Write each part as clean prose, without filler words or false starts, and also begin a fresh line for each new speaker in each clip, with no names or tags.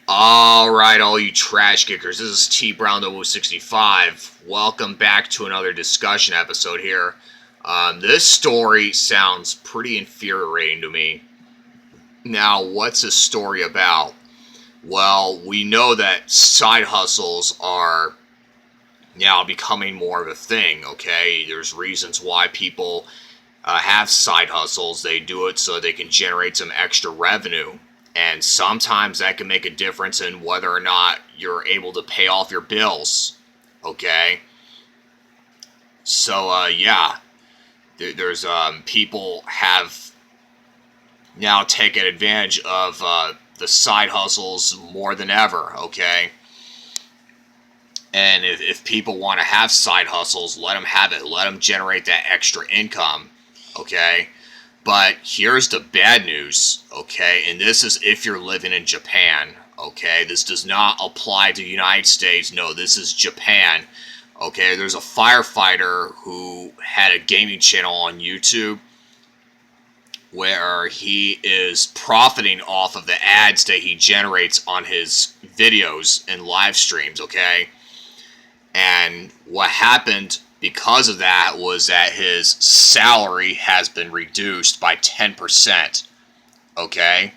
Alright, all you trash kickers, this is TBrown0065. Welcome back to another discussion episode here. This story sounds pretty infuriating to me. Now, what's this story about? Well, we know that side hustles are now becoming more of a thing, okay? There's reasons why people have side hustles. They do it so they can generate some extra revenue. And sometimes that can make a difference in whether or not you're able to pay off your bills. Okay? So, yeah. There's, people have now taken advantage of, the side hustles more than ever. Okay? And if people want to have side hustles, let them have it. Let them generate that extra income. Okay? But here's the bad news, okay? And this is if you're living in Japan, okay? This does not apply to the United States. No, this is Japan, okay? There's a firefighter who had a gaming channel on YouTube where he is profiting off of the ads that he generates on his videos and live streams, okay? And what happened because of that was that his salary has been reduced by 10%. Okay?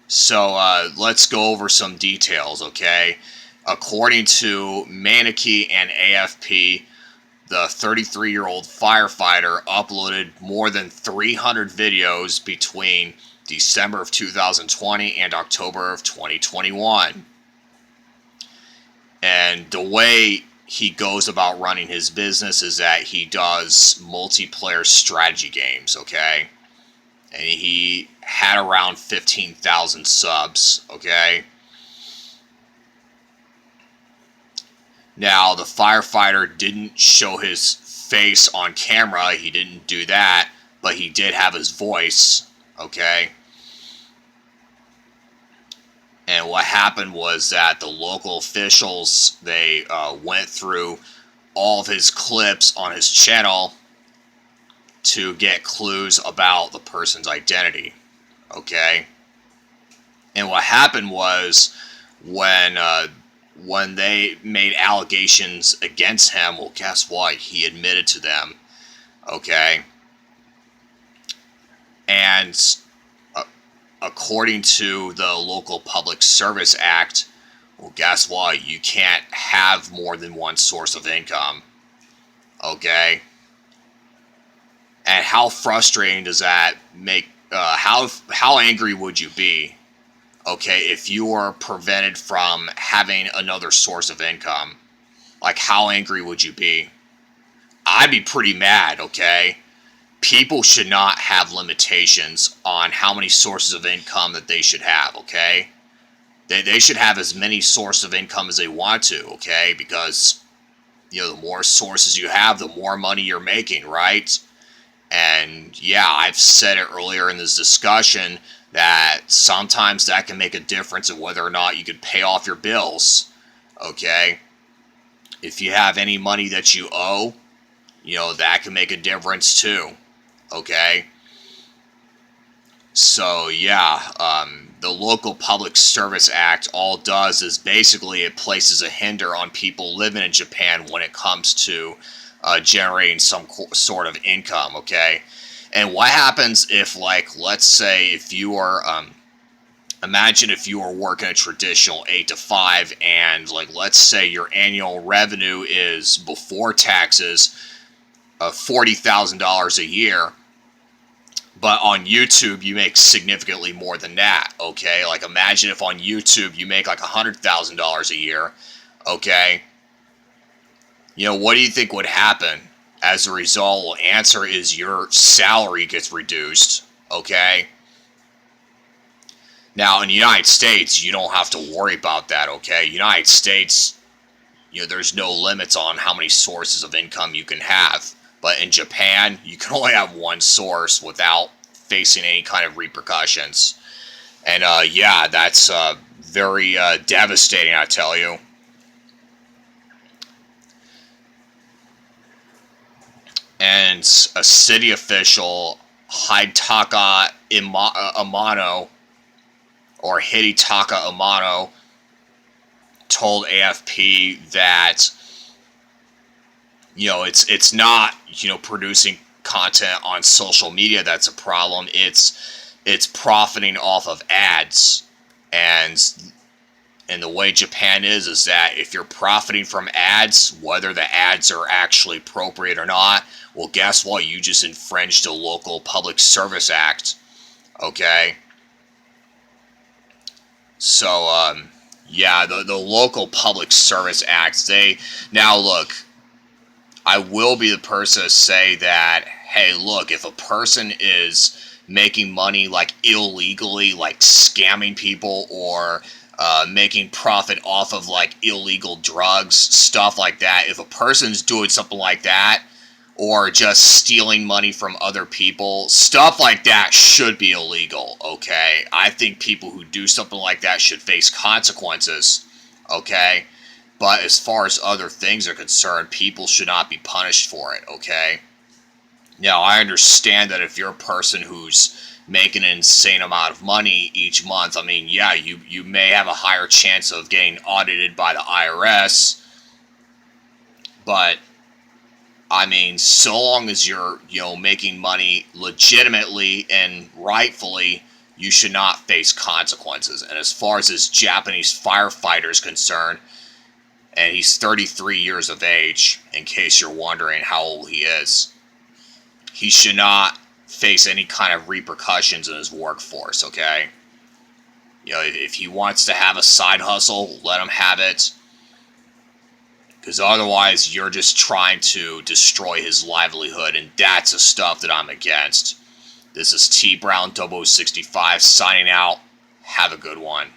So let's go over some details, okay? According to Maneki and AFP, the 33-year-old firefighter uploaded more than 300 videos between December of 2020 and October of 2021. And the way he goes about running his business is that he does multiplayer strategy games, okay? And he had around 15,000 subs, okay? Now, the firefighter didn't show his face on camera. He didn't do that, but he did have his voice, okay? And what happened was that the local officials, they went through all of his clips on his channel to get clues about the person's identity, okay? And what happened was when they made allegations against him, well, guess what? He admitted to them, okay? And according to the Local Public Service Act, well, guess what? You can't have more than one source of income. Okay? And how frustrating does that make? How angry would you be? Okay, if you were prevented from having another source of income, like how angry would you be? I'd be pretty mad. Okay. People should not have limitations on how many sources of income that they should have, okay? They should have as many sources of income as they want to, okay? Because, the more sources you have, the more money you're making, right? And, yeah, I've said it earlier in this discussion that sometimes that can make a difference in whether or not you could pay off your bills, okay? If you have any money that you owe, that can make a difference too. Okay, so yeah, the Local Public Service Act all does is basically it places a hinder on people living in Japan when it comes to generating some sort of income, okay? And what happens if, like, let's say if you are, imagine if you are working a traditional 8 to 5 and, like, let's say your annual revenue is, before taxes, $40,000 a year. But on YouTube, you make significantly more than that, okay? Like, imagine if on YouTube you make like $100,000 a year, okay? What do you think would happen as a result? Well, answer is your salary gets reduced, okay? Now, in the United States, you don't have to worry about that, okay? United States, there's no limits on how many sources of income you can have. But in Japan, you can only have one source without facing any kind of repercussions. And yeah, that's very devastating, I tell you. And a city official, Hidetaka Amano, or Hidetaka Amano told AFP that, it's not, producing content on social media that's a problem. It's profiting off of ads. And the way Japan is that if you're profiting from ads, whether the ads are actually appropriate or not, well, guess what? You just infringed the local Public Service Act. Okay? So, yeah, the local Public Service Act, now look, I will be the person to say that, hey, look, if a person is making money, like, illegally, like, scamming people, or making profit off of, like, illegal drugs, stuff like that, if a person's doing something like that, or just stealing money from other people, stuff like that should be illegal, okay? I think people who do something like that should face consequences, okay? But as far as other things are concerned, people should not be punished for it, okay? Now, I understand that if you're a person who's making an insane amount of money each month, I mean, yeah, you may have a higher chance of getting audited by the IRS, but, I mean, so long as you're, making money legitimately and rightfully, you should not face consequences. And as far as this Japanese firefighter is concerned, and he's 33 years of age, in case you're wondering how old he is, he should not face any kind of repercussions in his workforce, okay? If he wants to have a side hustle, let him have it. Because otherwise, you're just trying to destroy his livelihood, and that's the stuff that I'm against. This is TBrown0065 signing out. Have a good one.